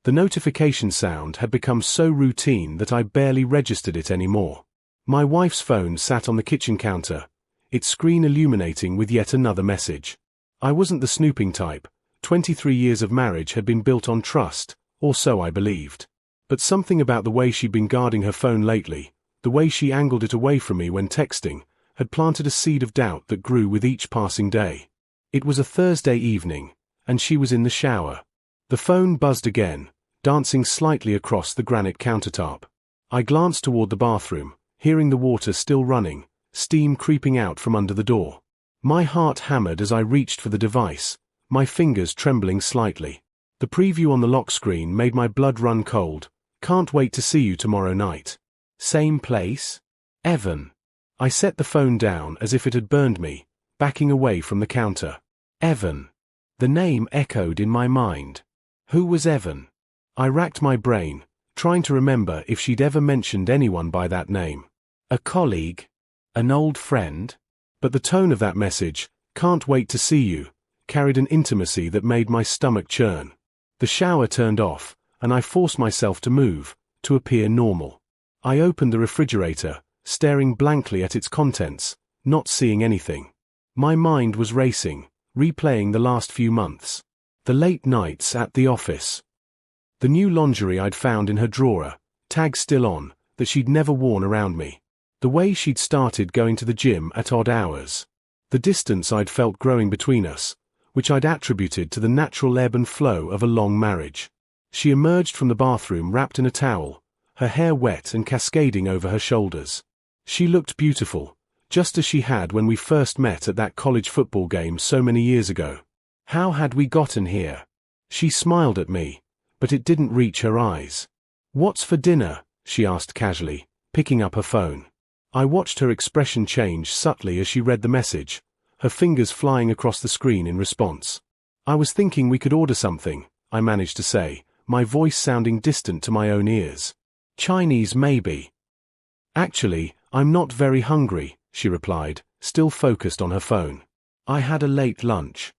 The notification sound had become so routine that I barely registered it anymore. My wife's phone sat on the kitchen counter, its screen illuminating with yet another message. I wasn't the snooping type. 23 years of marriage had been built on trust, or so I believed. But something about the way she'd been guarding her phone lately, the way she angled it away from me when texting, had planted a seed of doubt that grew with each passing day. It was a Thursday evening, and she was in the shower. The phone buzzed again, dancing slightly across the granite countertop. I glanced toward the bathroom, hearing the water still running, steam creeping out from under the door. My heart hammered as I reached for the device, my fingers trembling slightly. The preview on the lock screen made my blood run cold. Can't wait to see you tomorrow night. Same place? Evan. I set the phone down as if it had burned me, backing away from the counter. Evan. The name echoed in my mind. Who was Evan? I racked my brain, trying to remember if she'd ever mentioned anyone by that name. A colleague? An old friend? But the tone of that message, "Can't wait to see you," carried an intimacy that made my stomach churn. The shower turned off, and I forced myself to move, to appear normal. I opened the refrigerator, staring blankly at its contents, not seeing anything. My mind was racing, replaying the last few months. The late nights at the office. The new lingerie I'd found in her drawer, tag still on, that she'd never worn around me. The way she'd started going to the gym at odd hours. The distance I'd felt growing between us, which I'd attributed to the natural ebb and flow of a long marriage. She emerged from the bathroom wrapped in a towel, her hair wet and cascading over her shoulders. She looked beautiful, just as she had when we first met at that college football game so many years ago. How had we gotten here? She smiled at me, but it didn't reach her eyes. "What's for dinner?" she asked casually, picking up her phone. I watched her expression change subtly as she read the message, her fingers flying across the screen in response. "I was thinking we could order something," I managed to say, my voice sounding distant to my own ears. "Chinese maybe." "Actually, I'm not very hungry," she replied, still focused on her phone. "I had a late lunch."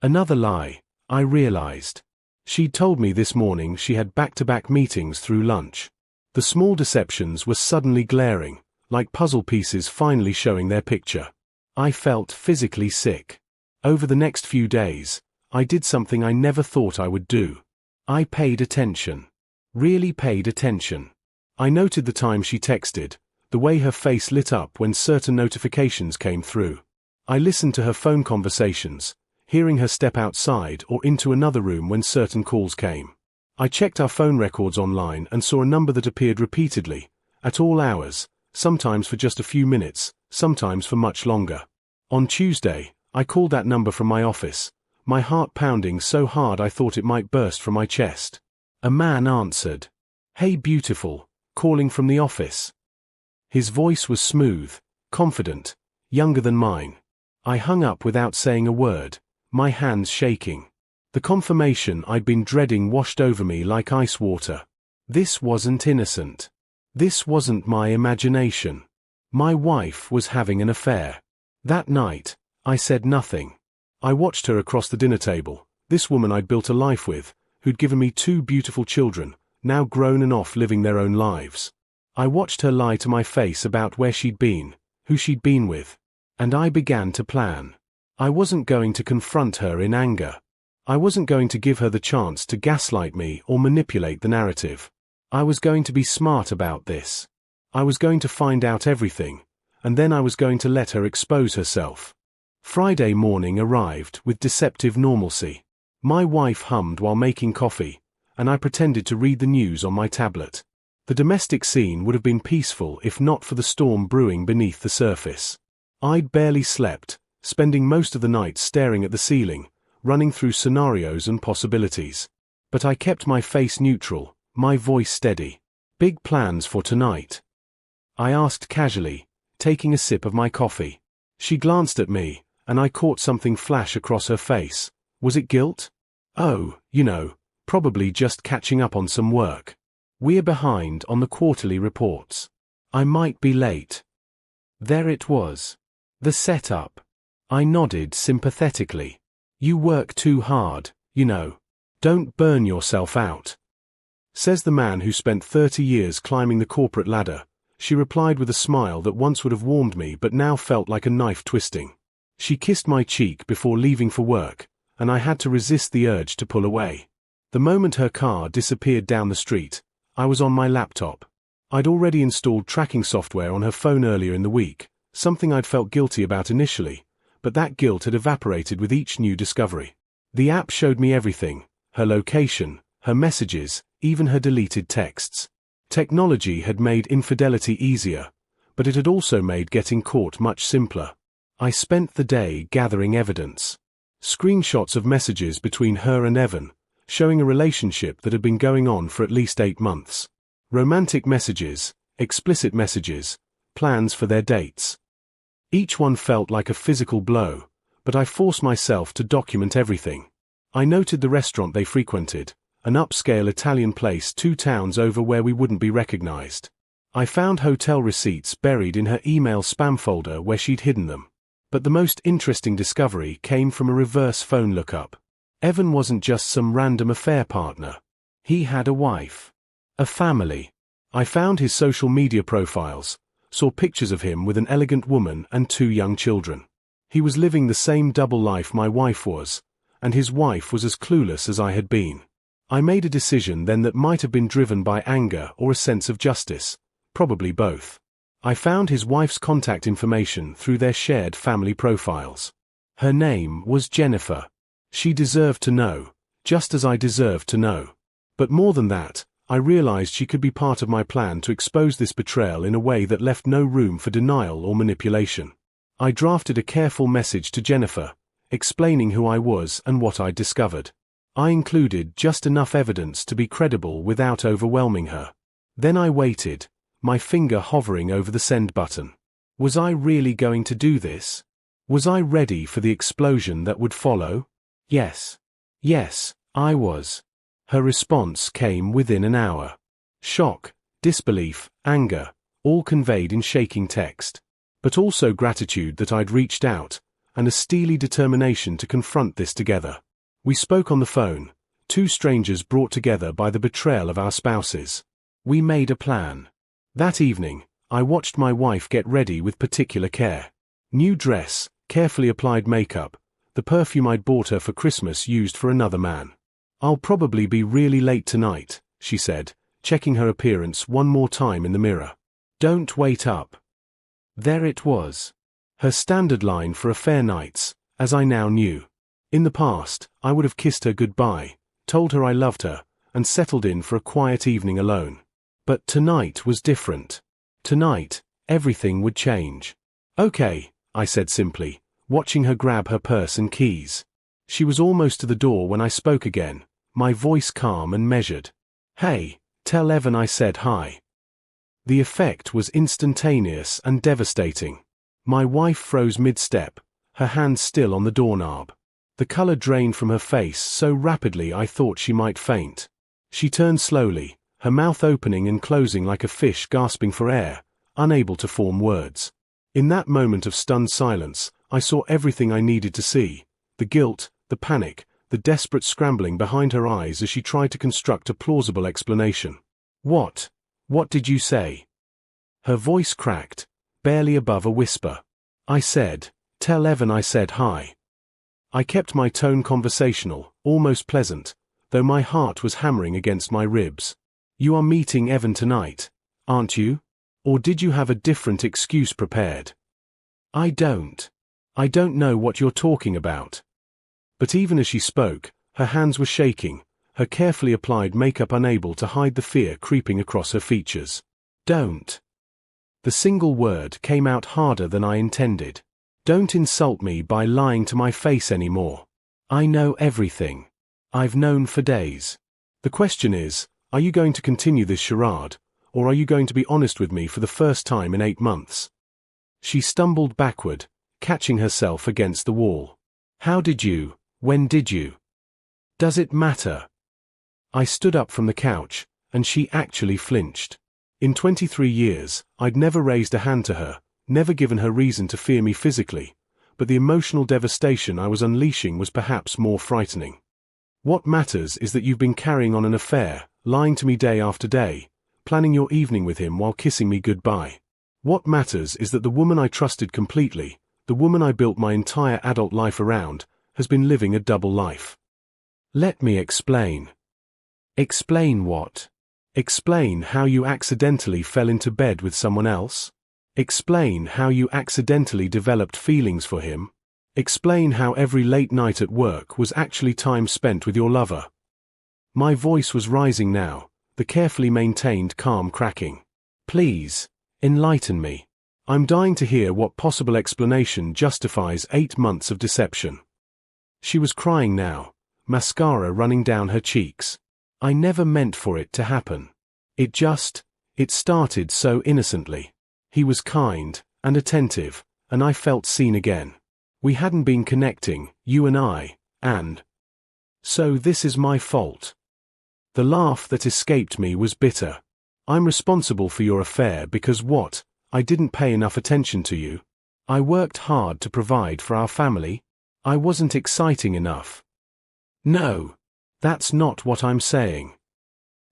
Another lie, I realized. She'd told me this morning she had back-to-back meetings through lunch. The small deceptions were suddenly glaring, like puzzle pieces finally showing their picture. I felt physically sick. Over the next few days, I did something I never thought I would do. I paid attention. Really paid attention. I noted the time she texted, the way her face lit up when certain notifications came through. I listened to her phone conversations, hearing her step outside or into another room when certain calls came. I checked our phone records online and saw a number that appeared repeatedly, at all hours, sometimes for just a few minutes, sometimes for much longer. On Tuesday, I called that number from my office, my heart pounding so hard I thought it might burst from my chest. A man answered. "Hey beautiful, calling from the office." His voice was smooth, confident, younger than mine. I hung up without saying a word, my hands shaking. The confirmation I'd been dreading washed over me like ice water. This wasn't innocent. This wasn't my imagination. My wife was having an affair. That night, I said nothing. I watched her across the dinner table, this woman I'd built a life with, who'd given me 2 beautiful children, now grown and off living their own lives. I watched her lie to my face about where she'd been, who she'd been with. And I began to plan. I wasn't going to confront her in anger. I wasn't going to give her the chance to gaslight me or manipulate the narrative. I was going to be smart about this. I was going to find out everything, and then I was going to let her expose herself. Friday morning arrived with deceptive normalcy. My wife hummed while making coffee, and I pretended to read the news on my tablet. The domestic scene would have been peaceful if not for the storm brewing beneath the surface. I'd barely slept, spending most of the night staring at the ceiling, running through scenarios and possibilities. But I kept my face neutral, my voice steady. "Big plans for tonight?" I asked casually, taking a sip of my coffee. She glanced at me, and I caught something flash across her face. Was it guilt? "Oh, probably just catching up on some work. We're behind on the quarterly reports. I might be late." There it was. The setup. I nodded sympathetically. "You work too hard, Don't burn yourself out," Says the man who spent 30 years climbing the corporate ladder, she replied with a smile that once would have warmed me but now felt like a knife twisting. She kissed my cheek before leaving for work, and I had to resist the urge to pull away. The moment her car disappeared down the street, I was on my laptop. I'd already installed tracking software on her phone earlier in the week, something I'd felt guilty about initially, but that guilt had evaporated with each new discovery. The app showed me everything: her location, her messages, even her deleted texts. Technology had made infidelity easier, but it had also made getting caught much simpler. I spent the day gathering evidence. Screenshots of messages between her and Evan, showing a relationship that had been going on for at least 8 months. Romantic messages, explicit messages, plans for their dates. Each one felt like a physical blow, but I forced myself to document everything. I noted the restaurant they frequented, an upscale Italian place 2 towns over where we wouldn't be recognized. I found hotel receipts buried in her email spam folder where she'd hidden them. But the most interesting discovery came from a reverse phone lookup. Evan wasn't just some random affair partner. He had a wife. A family. I found his social media profiles, saw pictures of him with an elegant woman and 2 young children. He was living the same double life my wife was, and his wife was as clueless as I had been. I made a decision then that might have been driven by anger or a sense of justice, probably both. I found his wife's contact information through their shared family profiles. Her name was Jennifer. She deserved to know, just as I deserved to know. But more than that, I realized she could be part of my plan to expose this betrayal in a way that left no room for denial or manipulation. I drafted a careful message to Jennifer, explaining who I was and what I'd discovered. I included just enough evidence to be credible without overwhelming her. Then I waited, my finger hovering over the send button. Was I really going to do this? Was I ready for the explosion that would follow? Yes. Yes, I was. Her response came within an hour. Shock, disbelief, anger, all conveyed in shaking text. But also gratitude that I'd reached out, and a steely determination to confront this together. We spoke on the phone, 2 strangers brought together by the betrayal of our spouses. We made a plan. That evening, I watched my wife get ready with particular care. New dress, carefully applied makeup, the perfume I'd bought her for Christmas used for another man. "I'll probably be really late tonight," she said, checking her appearance one more time in the mirror. "Don't wait up." There it was. Her standard line for affair nights, as I now knew. In the past, I would have kissed her goodbye, told her I loved her, and settled in for a quiet evening alone. But tonight was different. Tonight, everything would change. "Okay," I said simply, watching her grab her purse and keys. She was almost to the door when I spoke again, my voice calm and measured. "Hey, tell Evan I said hi." The effect was instantaneous and devastating. My wife froze mid-step, her hand still on the doorknob. The color drained from her face so rapidly I thought she might faint. She turned slowly, her mouth opening and closing like a fish gasping for air, unable to form words. In that moment of stunned silence, I saw everything I needed to see: the guilt, the panic, the desperate scrambling behind her eyes as she tried to construct a plausible explanation. What did you say?" Her voice cracked, barely above a whisper. I said, "Tell Evan I said hi." I kept my tone conversational, almost pleasant, though my heart was hammering against my ribs. "You are meeting Evan tonight, aren't you? Or did you have a different excuse prepared?" I don't know what you're talking about." But even as she spoke, her hands were shaking, her carefully applied makeup unable to hide the fear creeping across her features. "Don't." The single word came out harder than I intended. "Don't insult me by lying to my face anymore. I know everything. I've known for days. The question is, are you going to continue this charade, or are you going to be honest with me for the first time in 8 months? She stumbled backward, catching herself against the wall. When did you? Does it matter? I stood up from the couch, and she actually flinched. In 23 years, I'd never raised a hand to her, never given her reason to fear me physically, but the emotional devastation I was unleashing was perhaps more frightening. "What matters is that you've been carrying on an affair," lying to me day after day, planning your evening with him while kissing me goodbye. What matters is that the woman I trusted completely, the woman I built my entire adult life around, has been living a double life. Let me explain. Explain what? Explain how you accidentally fell into bed with someone else? Explain how you accidentally developed feelings for him? Explain how every late night at work was actually time spent with your lover. My voice was rising now, the carefully maintained calm cracking. Please, enlighten me. I'm dying to hear what possible explanation justifies 8 months of deception. She was crying now, mascara running down her cheeks. I never meant for it to happen. It started so innocently. He was kind and attentive, and I felt seen again. We hadn't been connecting, you and I, and so this is my fault. The laugh that escaped me was bitter. I'm responsible for your affair because what? I didn't pay enough attention to you. I worked hard to provide for our family. I wasn't exciting enough. No, that's not what I'm saying.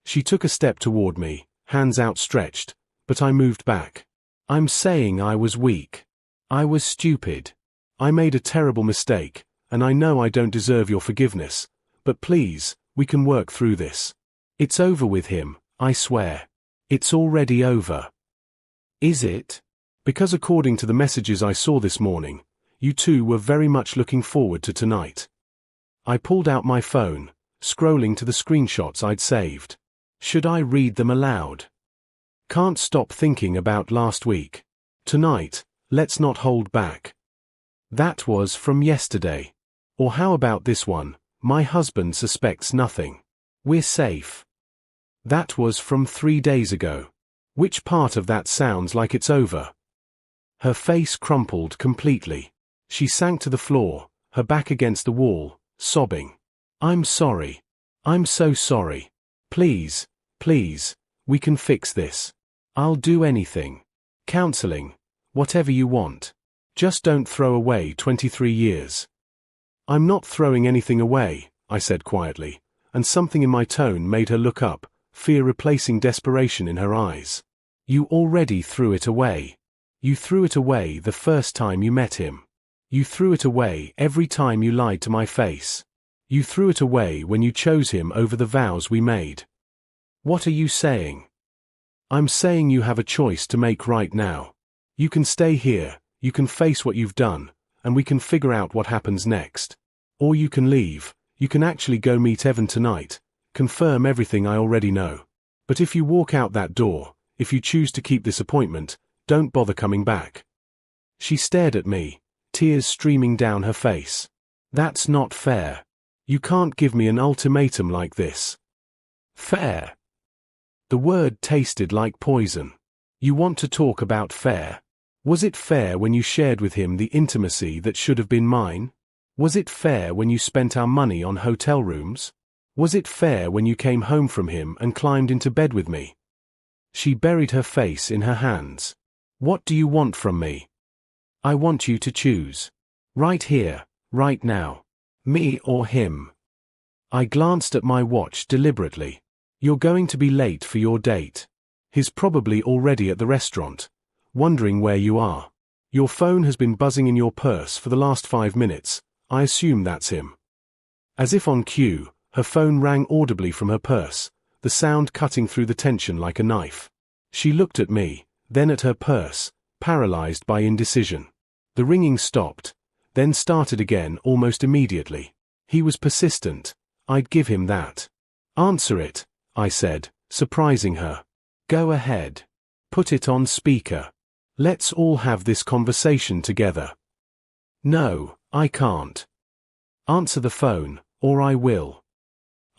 She took a step toward me, hands outstretched, but I moved back. I'm saying I was weak. I was stupid. I made a terrible mistake, and I know I don't deserve your forgiveness, but please, we can work through this. It's over with him, I swear. It's already over. Is it? Because according to the messages I saw this morning, you two were very much looking forward to tonight. I pulled out my phone, scrolling to the screenshots I'd saved. Should I read them aloud? Can't stop thinking about last week. Tonight, let's not hold back. That was from yesterday. Or how about this one? My husband suspects nothing. We're safe. That was from 3 days ago. Which part of that sounds like it's over? Her face crumpled completely. She sank to the floor, her back against the wall, sobbing. I'm sorry. I'm so sorry. Please, please, we can fix this. I'll do anything. Counseling. Whatever you want. Just don't throw away 23 years. I'm not throwing anything away, I said quietly, and something in my tone made her look up, fear replacing desperation in her eyes. You already threw it away. You threw it away the first time you met him. You threw it away every time you lied to my face. You threw it away when you chose him over the vows we made. What are you saying? I'm saying you have a choice to make right now. You can stay here, you can face what you've done, and we can figure out what happens next. Or you can leave, you can actually go meet Evan tonight, confirm everything I already know. But if you walk out that door, if you choose to keep this appointment, don't bother coming back. She stared at me, tears streaming down her face. That's not fair. You can't give me an ultimatum like this. Fair. The word tasted like poison. You want to talk about fair? Was it fair when you shared with him the intimacy that should have been mine? Was it fair when you spent our money on hotel rooms? Was it fair when you came home from him and climbed into bed with me? She buried her face in her hands. What do you want from me? I want you to choose. Right here, right now. Me or him. I glanced at my watch deliberately. You're going to be late for your date. He's probably already at the restaurant, wondering where you are. Your phone has been buzzing in your purse for the last 5 minutes. I assume that's him. As if on cue, her phone rang audibly from her purse, the sound cutting through the tension like a knife. She looked at me, then at her purse, paralyzed by indecision. The ringing stopped, then started again almost immediately. He was persistent. I'd give him that. Answer it, I said, surprising her. Go ahead. Put it on speaker. Let's all have this conversation together. No, I can't. Answer the phone, or I will.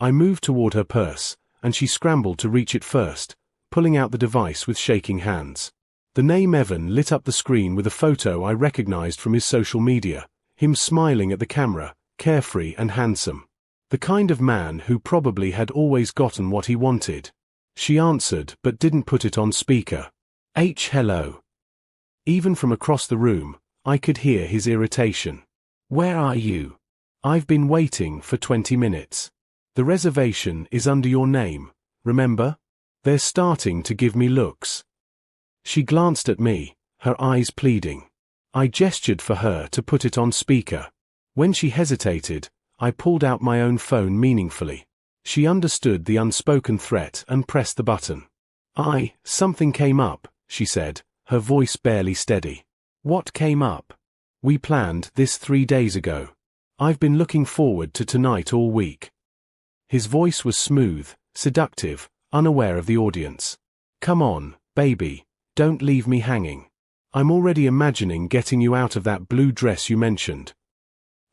I moved toward her purse, and she scrambled to reach it first, pulling out the device with shaking hands. The name Evan lit up the screen with a photo I recognized from his social media, him smiling at the camera, carefree and handsome. The kind of man who probably had always gotten what he wanted. She answered but didn't put it on speaker. Hello. Even from across the room, I could hear his irritation. Where are you? I've been waiting for 20 minutes. The reservation is under your name, remember? They're starting to give me looks." She glanced at me, her eyes pleading. I gestured for her to put it on speaker. When she hesitated, I pulled out my own phone meaningfully. She understood the unspoken threat and pressed the button. Something came up," she said, her voice barely steady. "What came up?" "We planned this 3 days ago. I've been looking forward to tonight all week." His voice was smooth, seductive, unaware of the audience. "Come on, baby, don't leave me hanging. I'm already imagining getting you out of that blue dress you mentioned."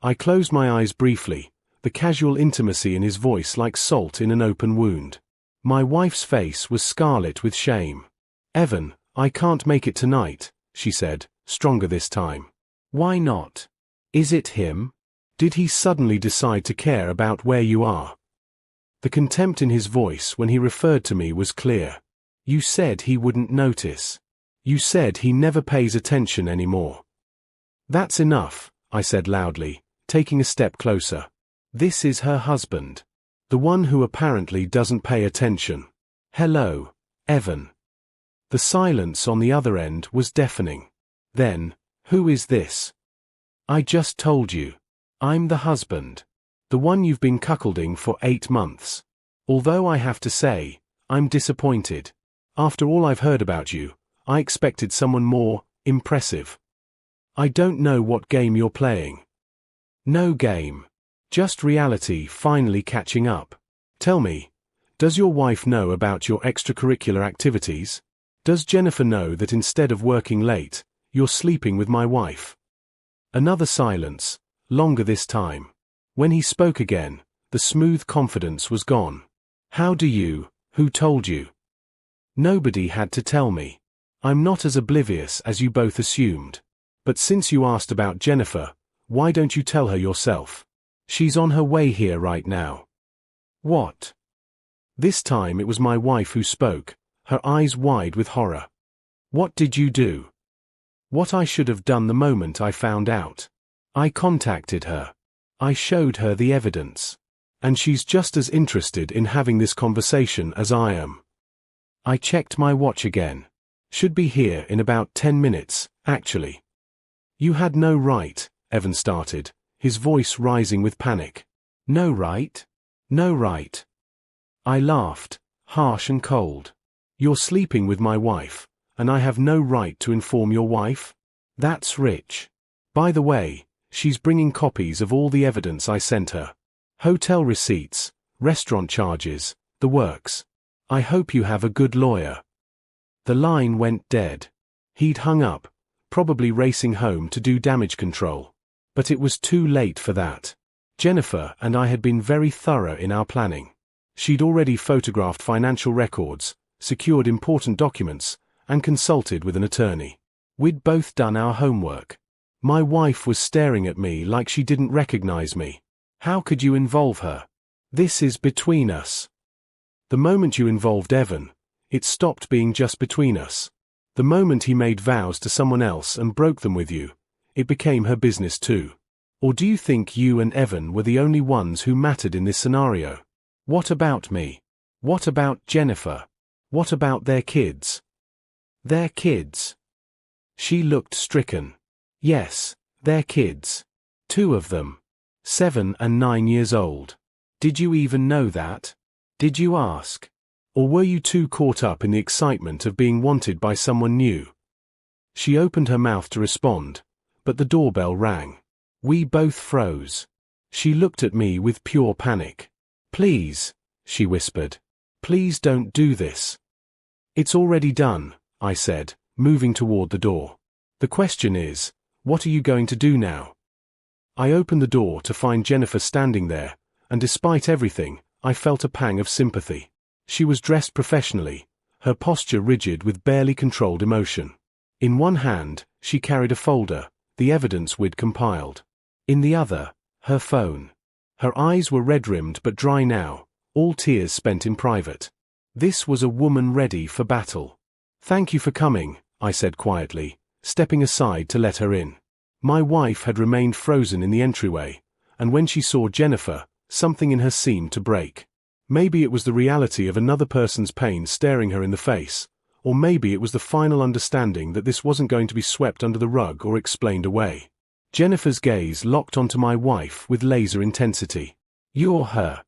I closed my eyes briefly, the casual intimacy in his voice like salt in an open wound. My wife's face was scarlet with shame. "Evan, I can't make it tonight," she said, stronger this time. "Why not? Is it him? Did he suddenly decide to care about where you are?" The contempt in his voice when he referred to me was clear. "You said he wouldn't notice. You said he never pays attention anymore." "That's enough," I said loudly, taking a step closer. "This is her husband. The one who apparently doesn't pay attention. Hello, Evan." The silence on the other end was deafening. Then, "Who is this?" "I just told you. I'm the husband. The one you've been cuckolding for 8 months. Although I have to say, I'm disappointed. After all I've heard about you, I expected someone more impressive. I don't know what game you're playing." "No game. Just reality finally catching up. Tell me, does your wife know about your extracurricular activities? Does Jennifer know that instead of working late, you're sleeping with my wife?" Another silence, longer this time. When he spoke again, the smooth confidence was gone. Who told you?" "Nobody had to tell me. I'm not as oblivious as you both assumed. But since you asked about Jennifer, why don't you tell her yourself? She's on her way here right now." "What?" This time it was my wife who spoke, her eyes wide with horror. "What did you do?" "What I should have done the moment I found out. I contacted her. I showed her the evidence. And she's just as interested in having this conversation as I am." I checked my watch again. "Should be here in about 10 minutes, actually." "You had no right," Evan started, his voice rising with panic. "No right? No right." I laughed, harsh and cold. "You're sleeping with my wife, and I have no right to inform your wife? That's rich. By the way, she's bringing copies of all the evidence I sent her. Hotel receipts, restaurant charges, the works. I hope you have a good lawyer." The line went dead. He'd hung up, probably racing home to do damage control. But it was too late for that. Jennifer and I had been very thorough in our planning. She'd already photographed financial records, secured important documents, and consulted with an attorney. We'd both done our homework. My wife was staring at me like she didn't recognize me. "How could you involve her? This is between us." The moment you involved Evan, it stopped being just between us. The moment he made vows to someone else and broke them with you, it became her business too. Or do you think you and Evan were the only ones who mattered in this scenario? What about me? What about Jennifer? What about their kids? Their kids? She looked stricken. Yes, their kids. 2 of them. 7 and 9 years old. Did you even know that? Did you ask? Or were you too caught up in the excitement of being wanted by someone new? She opened her mouth to respond, but the doorbell rang. We both froze. She looked at me with pure panic. "Please," she whispered. "Please don't do this." "It's already done," I said, moving toward the door. "The question is, what are you going to do now?" I opened the door to find Jennifer standing there, and despite everything, I felt a pang of sympathy. She was dressed professionally, her posture rigid with barely controlled emotion. In one hand, she carried a folder, the evidence we'd compiled. In the other, her phone. Her eyes were red-rimmed but dry now, all tears spent in private. This was a woman ready for battle. "Thank you for coming," I said quietly, stepping aside to let her in. My wife had remained frozen in the entryway, and when she saw Jennifer, something in her seemed to break. Maybe it was the reality of another person's pain staring her in the face, or maybe it was the final understanding that this wasn't going to be swept under the rug or explained away. Jennifer's gaze locked onto my wife with laser intensity. You're her.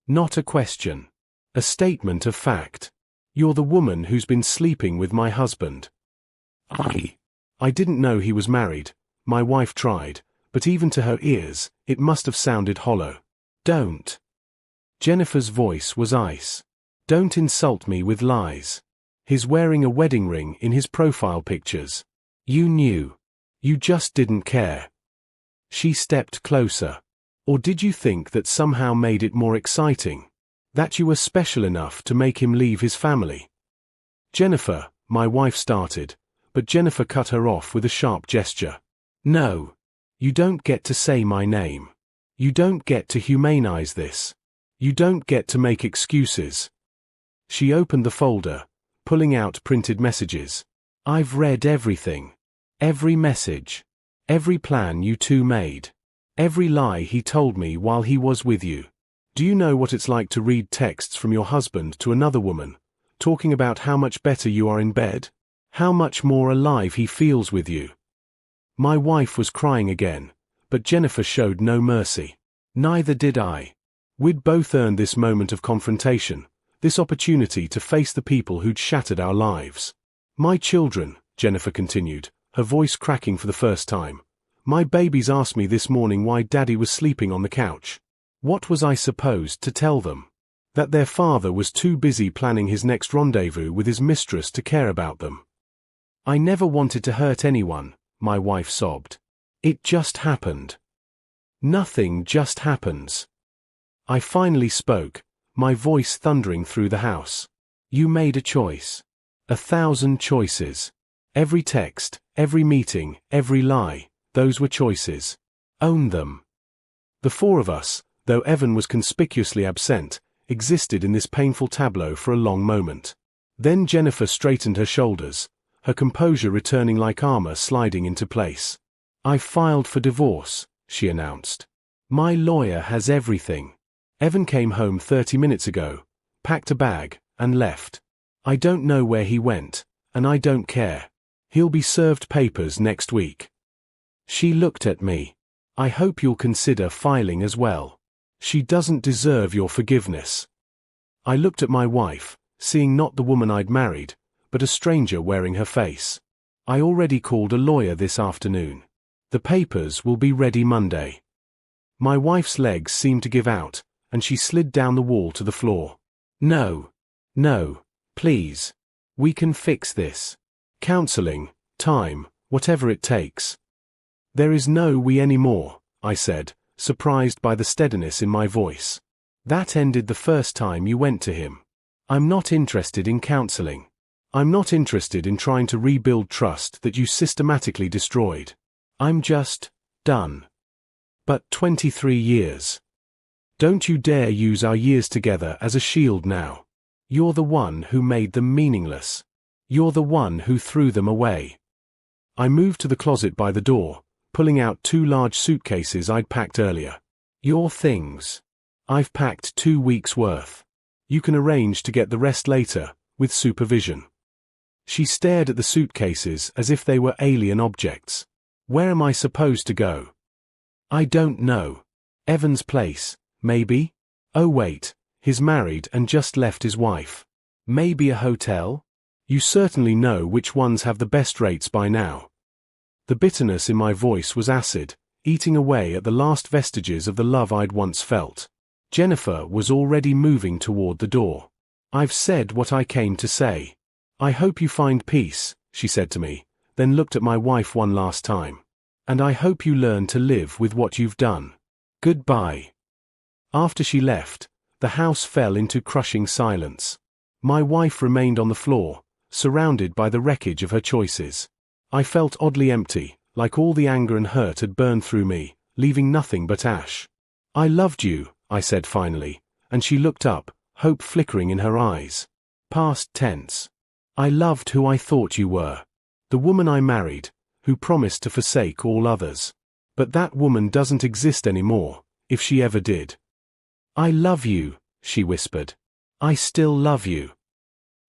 Not a question. A statement of fact. You're the woman who's been sleeping with my husband. I didn't know he was married. My wife tried, but even to her ears, it must have sounded hollow. Don't. Jennifer's voice was ice. Don't insult me with lies. He's wearing a wedding ring in his profile pictures. You knew. You just didn't care. She stepped closer. Or did you think that somehow made it more exciting? That you were special enough to make him leave his family? Jennifer, my wife started, but Jennifer cut her off with a sharp gesture. No. You don't get to say my name. You don't get to humanize this. You don't get to make excuses. She opened the folder, pulling out printed messages. I've read everything. Every message. Every plan you two made. Every lie he told me while he was with you. Do you know what it's like to read texts from your husband to another woman, talking about how much better you are in bed? How much more alive he feels with you? My wife was crying again, but Jennifer showed no mercy. Neither did I. We'd both earned this moment of confrontation, this opportunity to face the people who'd shattered our lives. My children, Jennifer continued, her voice cracking for the first time. My babies asked me this morning why Daddy was sleeping on the couch. What was I supposed to tell them? That their father was too busy planning his next rendezvous with his mistress to care about them. I never wanted to hurt anyone, my wife sobbed. It just happened. Nothing just happens. I finally spoke, my voice thundering through the house. You made a choice. 1,000 choices. Every text, every meeting, every lie, those were choices. Own them. The four of us, though Evan was conspicuously absent, existed in this painful tableau for a long moment. Then Jennifer straightened her shoulders, her composure returning like armor sliding into place. I've filed for divorce, she announced. My lawyer has everything. Evan came home 30 minutes ago, packed a bag, and left. I don't know where he went, and I don't care. He'll be served papers next week. She looked at me. I hope you'll consider filing as well. She doesn't deserve your forgiveness. I looked at my wife, seeing not the woman I'd married, but a stranger wearing her face. I already called a lawyer this afternoon. The papers will be ready Monday. My wife's legs seemed to give out, and she slid down the wall to the floor. No. No, please. We can fix this. Counseling, time, whatever it takes. There is no we anymore, I said, surprised by the steadiness in my voice. That ended the first time you went to him. I'm not interested in counseling. I'm not interested in trying to rebuild trust that you systematically destroyed. I'm just done. But 23 years. Don't you dare use our years together as a shield now. You're the one who made them meaningless. You're the one who threw them away. I moved to the closet by the door, pulling out 2 large suitcases I'd packed earlier. Your things. I've packed 2 weeks' worth. You can arrange to get the rest later, with supervision. She stared at the suitcases as if they were alien objects. Where am I supposed to go? I don't know. Evan's place, maybe? Oh wait, he's married and just left his wife. Maybe a hotel? You certainly know which ones have the best rates by now. The bitterness in my voice was acid, eating away at the last vestiges of the love I'd once felt. Jennifer was already moving toward the door. I've said what I came to say. I hope you find peace, she said to me, then looked at my wife one last time. And I hope you learn to live with what you've done. Goodbye. After she left, the house fell into crushing silence. My wife remained on the floor, surrounded by the wreckage of her choices. I felt oddly empty, like all the anger and hurt had burned through me, leaving nothing but ash. I loved you, I said finally, and she looked up, hope flickering in her eyes. Past tense. I loved who I thought you were. The woman I married, who promised to forsake all others. But that woman doesn't exist anymore, if she ever did. I love you, she whispered. I still love you.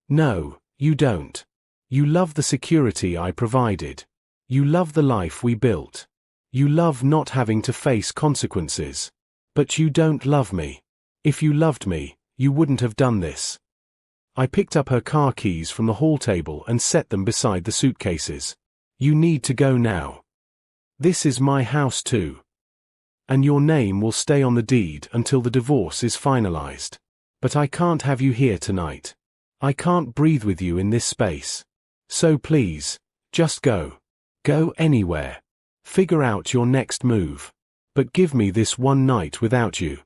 No, you don't. You love the security I provided. You love the life we built. You love not having to face consequences. But you don't love me. If you loved me, you wouldn't have done this. I picked up her car keys from the hall table and set them beside the suitcases. You need to go now. This is my house too. And your name will stay on the deed until the divorce is finalized. But I can't have you here tonight. I can't breathe with you in this space. So please, just go. Go anywhere. Figure out your next move. But give me this one night without you.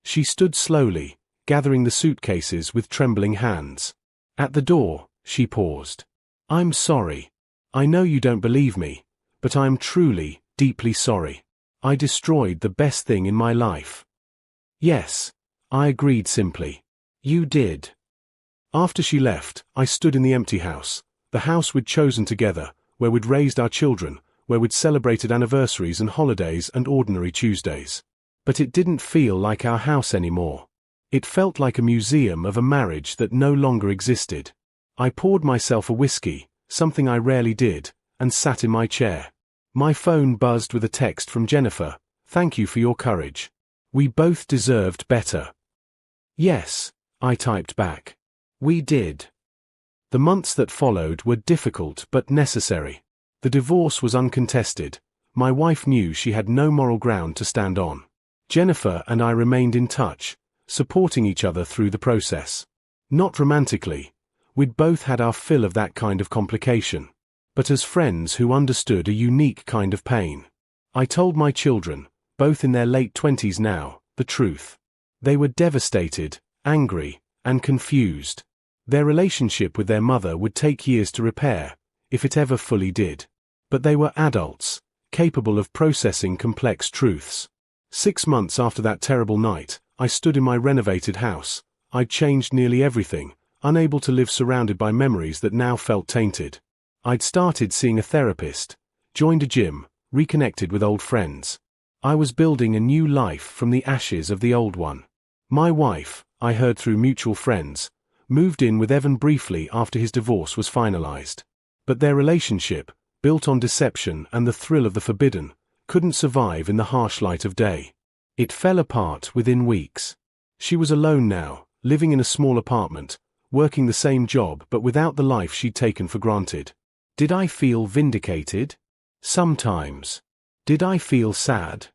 She stood slowly, gathering the suitcases with trembling hands. At the door, she paused. I'm sorry. I know you don't believe me, but I'm truly, deeply sorry. I destroyed the best thing in my life. Yes, I agreed simply. You did. After she left, I stood in the empty house, the house we'd chosen together, where we'd raised our children, where we'd celebrated anniversaries and holidays and ordinary Tuesdays. But it didn't feel like our house anymore. It felt like a museum of a marriage that no longer existed. I poured myself a whiskey, something I rarely did, and sat in my chair. My phone buzzed with a text from Jennifer. Thank you for your courage. We both deserved better. Yes, I typed back. We did. The months that followed were difficult but necessary. The divorce was uncontested. My wife knew she had no moral ground to stand on. Jennifer and I remained in touch, supporting each other through the process. Not romantically. We'd both had our fill of that kind of complication. But as friends who understood a unique kind of pain. I told my children, both in their late 20s now, the truth. They were devastated, angry, and confused. Their relationship with their mother would take years to repair, if it ever fully did. But they were adults, capable of processing complex truths. 6 months after that terrible night, I stood in my renovated house. I'd changed nearly everything, unable to live surrounded by memories that now felt tainted. I'd started seeing a therapist, joined a gym, reconnected with old friends. I was building a new life from the ashes of the old one. My wife, I heard through mutual friends, moved in with Evan briefly after his divorce was finalized. But their relationship, built on deception and the thrill of the forbidden, couldn't survive in the harsh light of day. It fell apart within weeks. She was alone now, living in a small apartment, working the same job but without the life she'd taken for granted. Did I feel vindicated? Sometimes. Did I feel sad?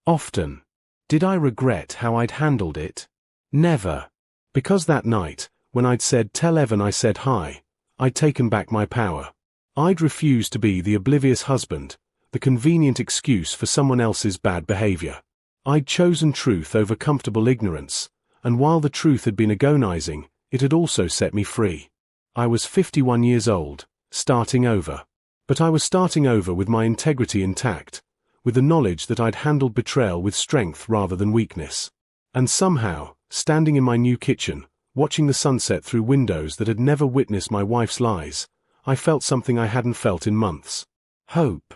Often. Did I regret how I'd handled it? Never. Because that night, when I'd said tell Evan I said hi, I'd taken back my power. I'd refused to be the oblivious husband, the convenient excuse for someone else's bad behavior. I'd chosen truth over comfortable ignorance, and while the truth had been agonizing, it had also set me free. I was 51 years old, starting over. But I was starting over with my integrity intact, with the knowledge that I'd handled betrayal with strength rather than weakness. And somehow, standing in my new kitchen, watching the sunset through windows that had never witnessed my wife's lies, I felt something I hadn't felt in months. Hope.